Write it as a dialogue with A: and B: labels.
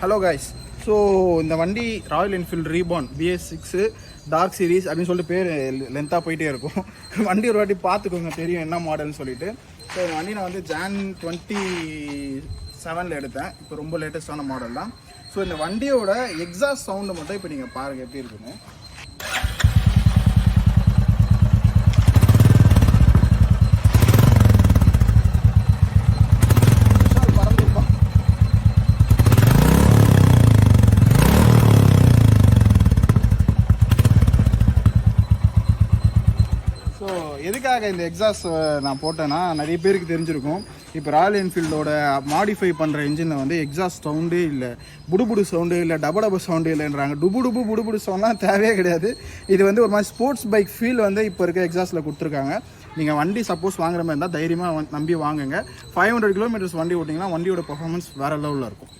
A: Hello guys. So இந்த வண்டி Royal Enfield reborn BS6 dark series அப்படின்னு சொல்லிட்டு பேர் லென்த்தாக போயிட்டே இருக்கும். வண்டி ஒரு வாட்டி பார்த்துக்கோங்க, தெரியும் என்ன மாடல்னு சொல்லிட்டு. ஸோ இந்த வண்டி நான் வந்து Jan 27 எடுத்தேன். இப்போ ரொம்ப லேட்டஸ்டான மாடல் தான். ஸோ இந்த வண்டியோட எக்ஸாஸ்ட் சவுண்டு மட்டும் இப்போ நீங்கள் பாருங்கள் எப்படி இருக்குன்னு. ஸோ எதுக்காக இந்த எக்ஸாஸ்ட் நான் போட்டேன்னா, நிறைய பேருக்கு தெரிஞ்சிருக்கும். இப்போ ராயல் என்ஃபீல்டோட மாடிஃபை பண்ணுற இன்ஜினில் வந்து எக்ஸாஸ்ட் சவுண்டே இல்லை, புடுபுடு சவுண்டு இல்லை, டப சவுண்டு இல்லைன்றாங்க. டுபு புடுபுடு சவுண்ட்லாம் தேவையே கிடையாது. இது வந்து ஒரு மாதிரி ஸ்போர்ட்ஸ் பைக் ஃபீல் வந்து இப்போ இருக்க எக்ஸாஸ்ட்டில் கொடுத்துருக்காங்க. நீங்கள் வண்டி சப்போஸ் வாங்குற மாதிரி இருந்தால் தைரியமாக நம்பி வாங்குங்க. 500 கிலோமீட்டர்ஸ் வண்டி ஓட்டிங்கன்னா வண்டியோட பர்ஃபார்மன்ஸ் வேறு லெவலில் இருக்கும்.